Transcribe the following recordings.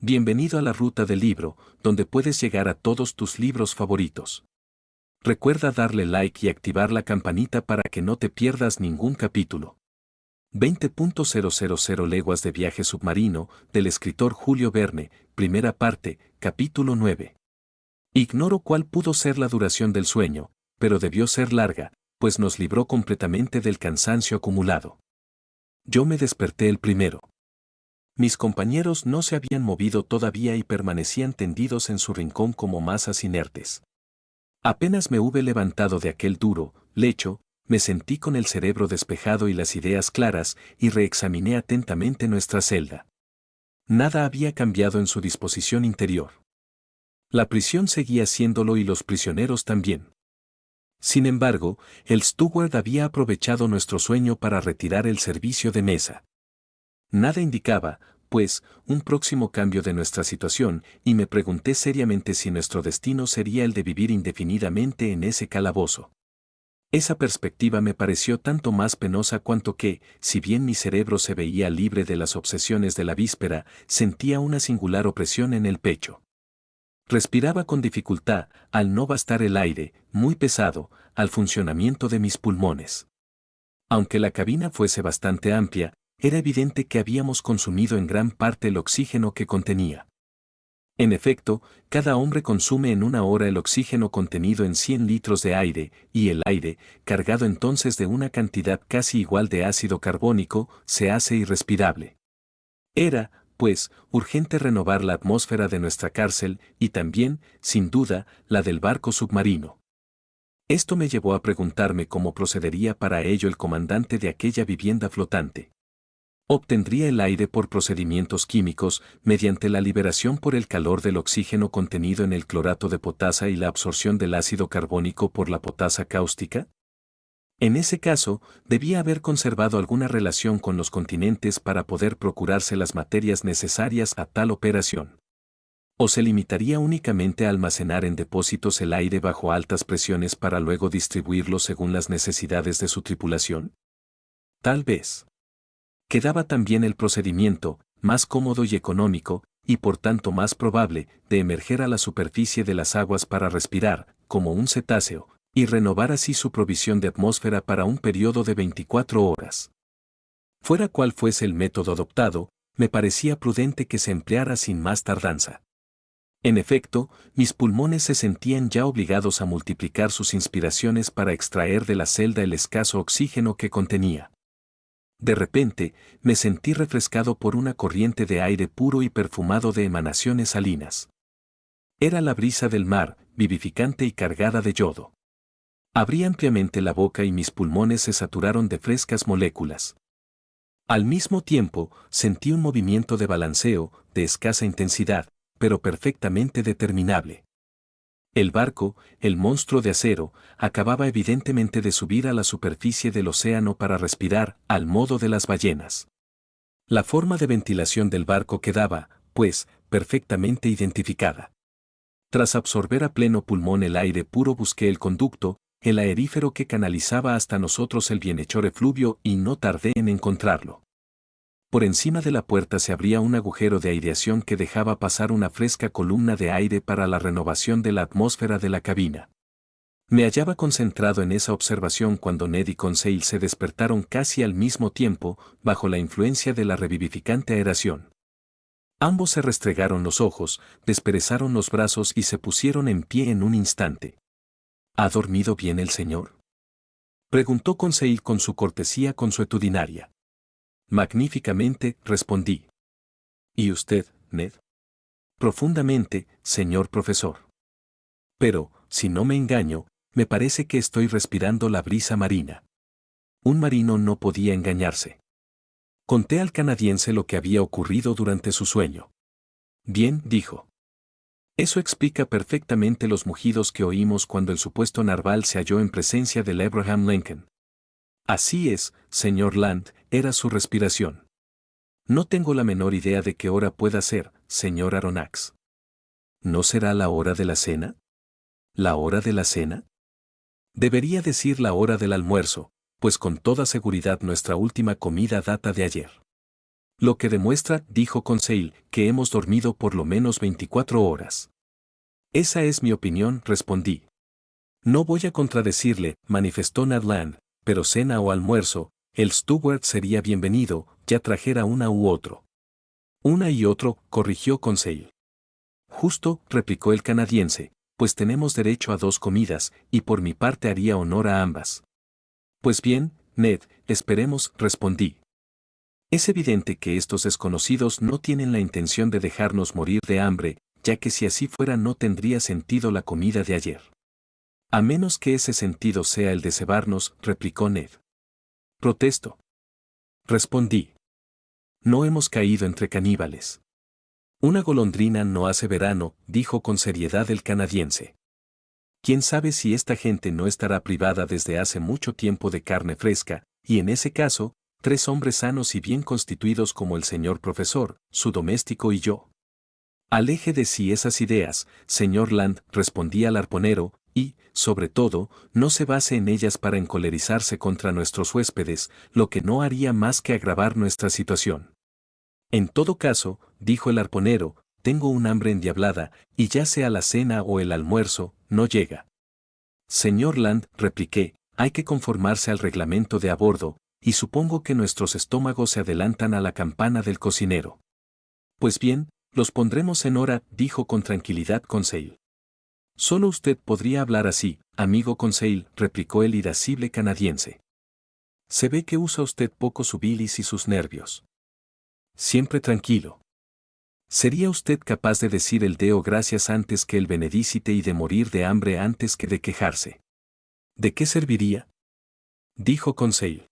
Bienvenido a la ruta del libro, donde puedes llegar a todos tus libros favoritos. Recuerda darle like y activar la campanita para que no te pierdas ningún capítulo. 20.000 leguas de viaje submarino, del escritor Julio Verne, primera parte, capítulo 9. Ignoro cuál pudo ser la duración del sueño, pero debió ser larga, pues nos libró completamente del cansancio acumulado. Yo me desperté el primero. Mis compañeros no se habían movido todavía y permanecían tendidos en su rincón como masas inertes. Apenas me hube levantado de aquel duro lecho, me sentí con el cerebro despejado y las ideas claras y reexaminé atentamente nuestra celda. Nada había cambiado en su disposición interior. La prisión seguía siéndolo y los prisioneros también. Sin embargo, el steward había aprovechado nuestro sueño para retirar el servicio de mesa. Nada indicaba, pues, un próximo cambio de nuestra situación, y me pregunté seriamente si nuestro destino sería el de vivir indefinidamente en ese calabozo. Esa perspectiva me pareció tanto más penosa cuanto que, si bien mi cerebro se veía libre de las obsesiones de la víspera, sentía una singular opresión en el pecho. Respiraba con dificultad, al no bastar el aire, muy pesado, al funcionamiento de mis pulmones. Aunque la cabina fuese bastante amplia, era evidente que habíamos consumido en gran parte el oxígeno que contenía. En efecto, cada hombre consume en una hora el oxígeno contenido en 100 litros de aire, y el aire, cargado entonces de una cantidad casi igual de ácido carbónico, se hace irrespirable. Era, pues, urgente renovar la atmósfera de nuestra cárcel y también, sin duda, la del barco submarino. Esto me llevó a preguntarme cómo procedería para ello el comandante de aquella vivienda flotante. Obtendría el aire por procedimientos químicos, mediante la liberación por el calor del oxígeno contenido en el clorato de potasa y la absorción del ácido carbónico por la potasa cáustica. En ese caso, debía haber conservado alguna relación con los continentes para poder procurarse las materias necesarias a tal operación. ¿O se limitaría únicamente a almacenar en depósitos el aire bajo altas presiones para luego distribuirlo según las necesidades de su tripulación? Tal vez. Quedaba también el procedimiento, más cómodo y económico, y por tanto más probable, de emerger a la superficie de las aguas para respirar, como un cetáceo, y renovar así su provisión de atmósfera para un periodo de 24 horas. Fuera cual fuese el método adoptado, me parecía prudente que se empleara sin más tardanza. En efecto, mis pulmones se sentían ya obligados a multiplicar sus inspiraciones para extraer de la celda el escaso oxígeno que contenía. De repente, me sentí refrescado por una corriente de aire puro y perfumado de emanaciones salinas. Era la brisa del mar, vivificante y cargada de yodo. Abrí ampliamente la boca y mis pulmones se saturaron de frescas moléculas. Al mismo tiempo, sentí un movimiento de balanceo, de escasa intensidad, pero perfectamente determinable. El barco, el monstruo de acero, acababa evidentemente de subir a la superficie del océano para respirar, al modo de las ballenas. La forma de ventilación del barco quedaba, pues, perfectamente identificada. Tras absorber a pleno pulmón el aire puro busqué el conducto, el aerífero que canalizaba hasta nosotros el bienhechor efluvio y no tardé en encontrarlo. Por encima de la puerta se abría un agujero de aireación que dejaba pasar una fresca columna de aire para la renovación de la atmósfera de la cabina. Me hallaba concentrado en esa observación cuando Ned y Conseil se despertaron casi al mismo tiempo, bajo la influencia de la revivificante aeración. Ambos se restregaron los ojos, desperezaron los brazos y se pusieron en pie en un instante. ¿Ha dormido bien el señor?, preguntó Conseil con su cortesía consuetudinaria. Magníficamente, respondí. ¿Y usted, Ned? Profundamente, señor profesor. Pero, si no me engaño, me parece que estoy respirando la brisa marina. Un marino no podía engañarse. Conté al canadiense lo que había ocurrido durante su sueño. Bien, dijo. Eso explica perfectamente los mugidos que oímos cuando el supuesto narval se halló en presencia del Abraham Lincoln. Así es, señor Land, era su respiración. No tengo la menor idea de qué hora pueda ser, señor Aronnax. ¿No será la hora de la cena? ¿La hora de la cena? Debería decir la hora del almuerzo, pues con toda seguridad nuestra última comida data de ayer. Lo que demuestra, dijo Conseil, que hemos dormido por lo menos 24 horas. Esa es mi opinión, respondí. No voy a contradecirle, manifestó Ned Land, pero cena o almuerzo, el steward sería bienvenido, ya trajera una u otro. Una y otro, corrigió Conseil. Justo, replicó el canadiense, pues tenemos derecho a 2 comidas, y por mi parte haría honor a ambas. Pues bien, Ned, esperemos, respondí. Es evidente que estos desconocidos no tienen la intención de dejarnos morir de hambre, ya que si así fuera no tendría sentido la comida de ayer. A menos que ese sentido sea el de cebarnos, replicó Ned. Protesto. Respondí. No hemos caído entre caníbales. Una golondrina no hace verano, dijo con seriedad el canadiense. ¿Quién sabe si esta gente no estará privada desde hace mucho tiempo de carne fresca, y en ese caso, 3 hombres sanos y bien constituidos como el señor profesor, su doméstico y yo? Aleje de sí esas ideas, señor Land, respondía el arponero, y, sobre todo, no se base en ellas para encolerizarse contra nuestros huéspedes, lo que no haría más que agravar nuestra situación. En todo caso, dijo el arponero, tengo un hambre endiablada, y ya sea la cena o el almuerzo, no llega. Señor Land, repliqué, hay que conformarse al reglamento de a bordo, y supongo que nuestros estómagos se adelantan a la campana del cocinero. Pues bien, los pondremos en hora, dijo con tranquilidad Conseil. Solo usted podría hablar así, amigo Conseil, replicó el irascible canadiense. Se ve que usa usted poco su bilis y sus nervios. Siempre tranquilo. ¿Sería usted capaz de decir el Deo gracias antes que el Benedicite y de morir de hambre antes que de quejarse? ¿De qué serviría? Dijo Conseil.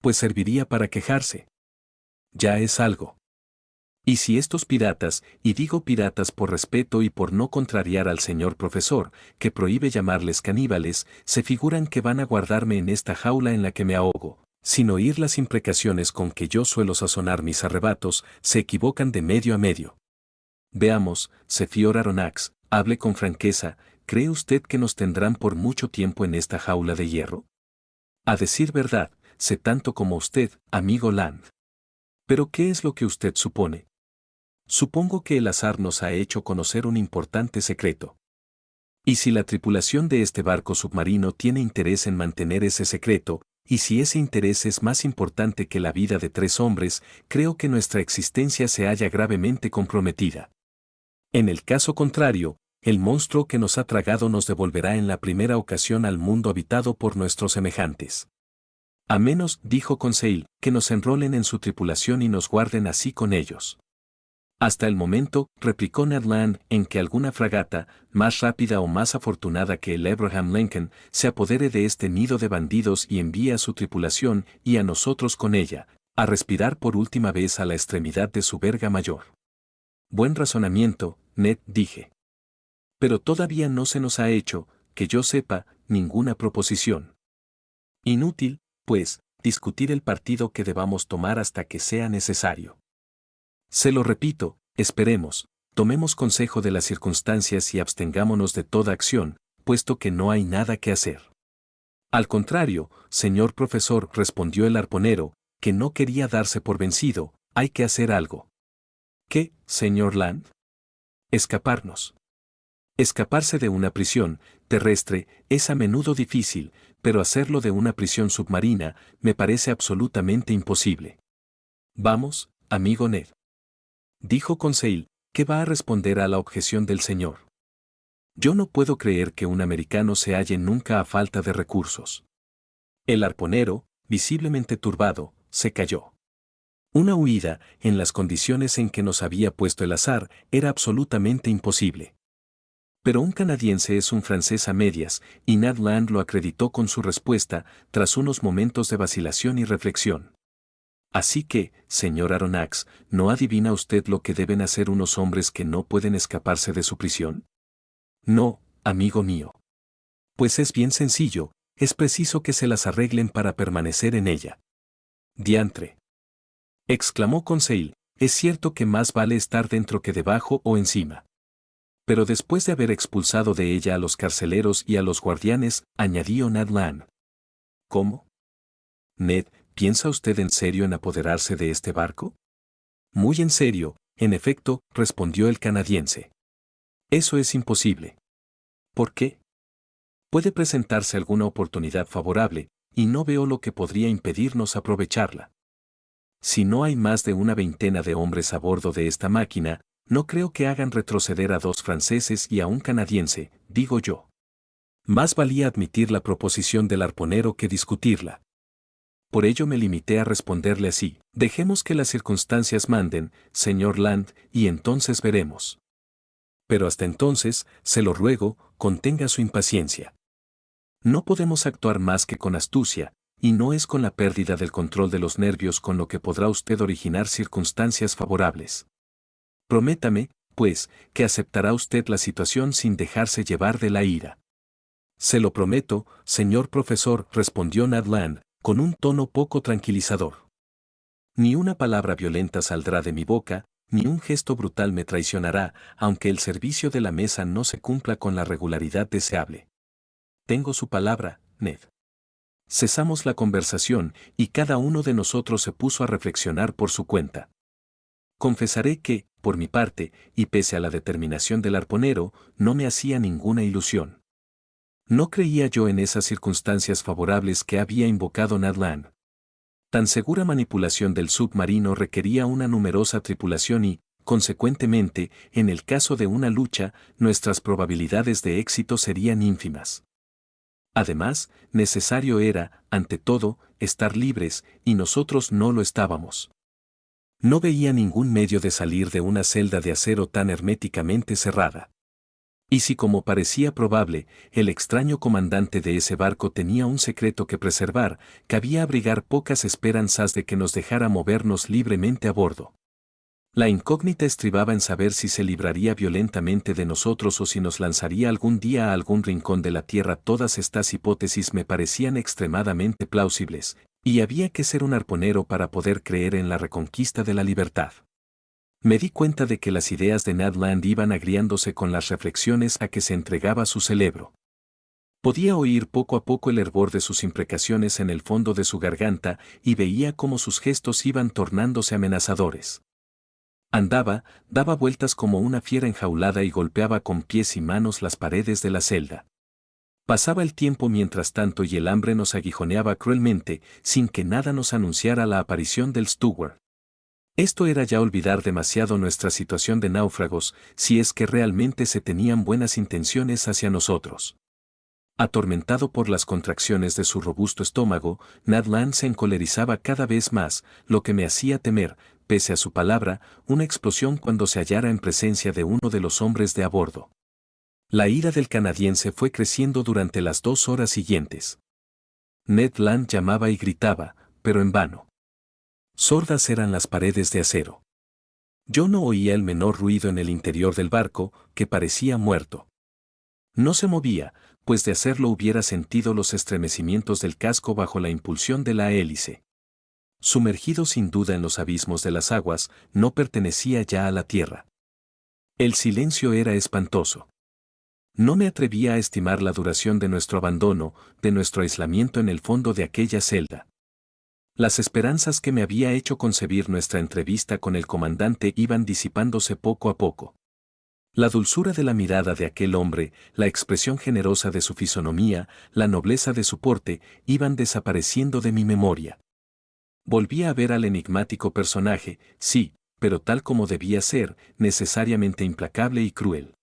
Pues serviría para quejarse. Ya es algo. Y si estos piratas, y digo piratas por respeto y por no contrariar al señor profesor, que prohíbe llamarles caníbales, se figuran que van a guardarme en esta jaula en la que me ahogo, sin oír las imprecaciones con que yo suelo sazonar mis arrebatos, se equivocan de medio a medio. Veamos, Señor Aronnax, hable con franqueza, ¿cree usted que nos tendrán por mucho tiempo en esta jaula de hierro? A decir verdad, sé tanto como usted, amigo Land. ¿Pero qué es lo que usted supone? Supongo que el azar nos ha hecho conocer un importante secreto. Y si la tripulación de este barco submarino tiene interés en mantener ese secreto, y si ese interés es más importante que la vida de 3 hombres, creo que nuestra existencia se halla gravemente comprometida. En el caso contrario, el monstruo que nos ha tragado nos devolverá en la primera ocasión al mundo habitado por nuestros semejantes. A menos, dijo Conseil, que nos enrolen en su tripulación y nos guarden así con ellos. Hasta el momento, replicó Ned Land, en que alguna fragata, más rápida o más afortunada que el Abraham Lincoln, se apodere de este nido de bandidos y envíe a su tripulación, y a nosotros con ella, a respirar por última vez a la extremidad de su verga mayor. Buen razonamiento, Ned, dije. Pero todavía no se nos ha hecho, que yo sepa, ninguna proposición. Inútil, pues, discutir el partido que debamos tomar hasta que sea necesario. Se lo repito, esperemos, tomemos consejo de las circunstancias y abstengámonos de toda acción, puesto que no hay nada que hacer. Al contrario, señor profesor, respondió el arponero, que no quería darse por vencido, hay que hacer algo. ¿Qué, señor Land? Escaparnos. Escaparse de una prisión terrestre es a menudo difícil, pero hacerlo de una prisión submarina me parece absolutamente imposible. Vamos, amigo Ned. Dijo Conseil, ¿qué va a responder a la objeción del señor? Yo no puedo creer que un americano se halle nunca a falta de recursos. El arponero, visiblemente turbado, se calló. Una huida, en las condiciones en que nos había puesto el azar, era absolutamente imposible. Pero un canadiense es un francés a medias, y Ned Land lo acreditó con su respuesta, tras unos momentos de vacilación y reflexión. Así que, señor Aronnax, ¿no adivina usted lo que deben hacer unos hombres que no pueden escaparse de su prisión? No, amigo mío. Pues es bien sencillo, es preciso que se las arreglen para permanecer en ella. Diantre. Exclamó Conseil, es cierto que más vale estar dentro que debajo o encima. Pero después de haber expulsado de ella a los carceleros y a los guardianes, añadió Ned Land. ¿Cómo? Ned, ¿piensa usted en serio en apoderarse de este barco? Muy en serio, en efecto, respondió el canadiense. Eso es imposible. ¿Por qué? Puede presentarse alguna oportunidad favorable, y no veo lo que podría impedirnos aprovecharla. Si no hay más de una veintena de hombres a bordo de esta máquina, no creo que hagan retroceder a 2 franceses y a un canadiense, digo yo. Más valía admitir la proposición del arponero que discutirla. Por ello me limité a responderle así: dejemos que las circunstancias manden, señor Land, y entonces veremos. Pero hasta entonces, se lo ruego, contenga su impaciencia. No podemos actuar más que con astucia, y no es con la pérdida del control de los nervios con lo que podrá usted originar circunstancias favorables. Prométame, pues, que aceptará usted la situación sin dejarse llevar de la ira. Se lo prometo, señor profesor, respondió Ned Land, con un tono poco tranquilizador. Ni una palabra violenta saldrá de mi boca, ni un gesto brutal me traicionará, aunque el servicio de la mesa no se cumpla con la regularidad deseable. Tengo su palabra, Ned. Cesamos la conversación, y cada uno de nosotros se puso a reflexionar por su cuenta. Confesaré que, por mi parte, y pese a la determinación del arponero, no me hacía ninguna ilusión. No creía yo en esas circunstancias favorables que había invocado Ned Land. Tan segura manipulación del submarino requería una numerosa tripulación y, consecuentemente, en el caso de una lucha, nuestras probabilidades de éxito serían ínfimas. Además, necesario era, ante todo, estar libres, y nosotros no lo estábamos. No veía ningún medio de salir de una celda de acero tan herméticamente cerrada. Y si, como parecía probable, el extraño comandante de ese barco tenía un secreto que preservar, cabía abrigar pocas esperanzas de que nos dejara movernos libremente a bordo. La incógnita estribaba en saber si se libraría violentamente de nosotros o si nos lanzaría algún día a algún rincón de la tierra. Todas estas hipótesis me parecían extremadamente plausibles, y había que ser un arponero para poder creer en la reconquista de la libertad. Me di cuenta de que las ideas de Ned Land iban agriándose con las reflexiones a que se entregaba su cerebro. Podía oír poco a poco el hervor de sus imprecaciones en el fondo de su garganta y veía cómo sus gestos iban tornándose amenazadores. Andaba, daba vueltas como una fiera enjaulada y golpeaba con pies y manos las paredes de la celda. Pasaba el tiempo mientras tanto y el hambre nos aguijoneaba cruelmente, sin que nada nos anunciara la aparición del steward. Esto era ya olvidar demasiado nuestra situación de náufragos, si es que realmente se tenían buenas intenciones hacia nosotros. Atormentado por las contracciones de su robusto estómago, Ned Land se encolerizaba cada vez más, lo que me hacía temer, pese a su palabra, una explosión cuando se hallara en presencia de uno de los hombres de a bordo. La ira del canadiense fue creciendo durante las 2 horas siguientes. Ned Land llamaba y gritaba, pero en vano. Sordas eran las paredes de acero. Yo no oía el menor ruido en el interior del barco, que parecía muerto. No se movía, pues de hacerlo hubiera sentido los estremecimientos del casco bajo la impulsión de la hélice. Sumergido sin duda en los abismos de las aguas, no pertenecía ya a la tierra. El silencio era espantoso. No me atrevía a estimar la duración de nuestro abandono, de nuestro aislamiento en el fondo de aquella celda. Las esperanzas que me había hecho concebir nuestra entrevista con el comandante iban disipándose poco a poco. La dulzura de la mirada de aquel hombre, la expresión generosa de su fisonomía, la nobleza de su porte, iban desapareciendo de mi memoria. Volvía a ver al enigmático personaje, sí, pero tal como debía ser, necesariamente implacable y cruel.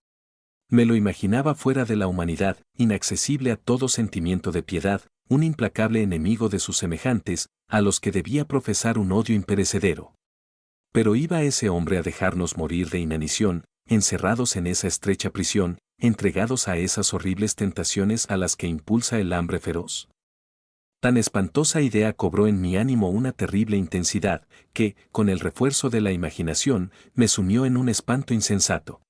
Me lo imaginaba fuera de la humanidad, inaccesible a todo sentimiento de piedad, un implacable enemigo de sus semejantes, a los que debía profesar un odio imperecedero. Pero ¿iba ese hombre a dejarnos morir de inanición, encerrados en esa estrecha prisión, entregados a esas horribles tentaciones a las que impulsa el hambre feroz? Tan espantosa idea cobró en mi ánimo una terrible intensidad, que, con el refuerzo de la imaginación, me sumió en un espanto insensato.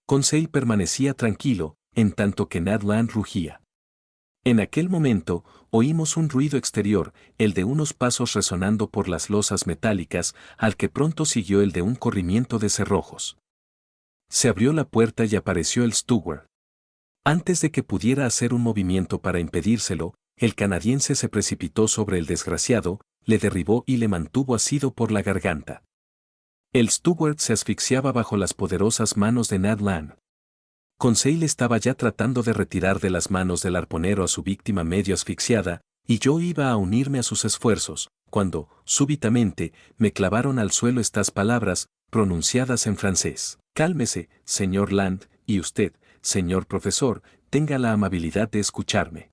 Conseil permanecía tranquilo, en tanto que Ned Land rugía. En aquel momento, oímos un ruido exterior, el de unos pasos resonando por las losas metálicas, al que pronto siguió el de un corrimiento de cerrojos. Se abrió la puerta y apareció el steward. Antes de que pudiera hacer un movimiento para impedírselo, el canadiense se precipitó sobre el desgraciado, le derribó y le mantuvo asido por la garganta. El steward se asfixiaba bajo las poderosas manos de Ned Land. Conseil estaba ya tratando de retirar de las manos del arponero a su víctima medio asfixiada, y yo iba a unirme a sus esfuerzos, cuando, súbitamente, me clavaron al suelo estas palabras, pronunciadas en francés. Cálmese, señor Land, y usted, señor profesor, tenga la amabilidad de escucharme.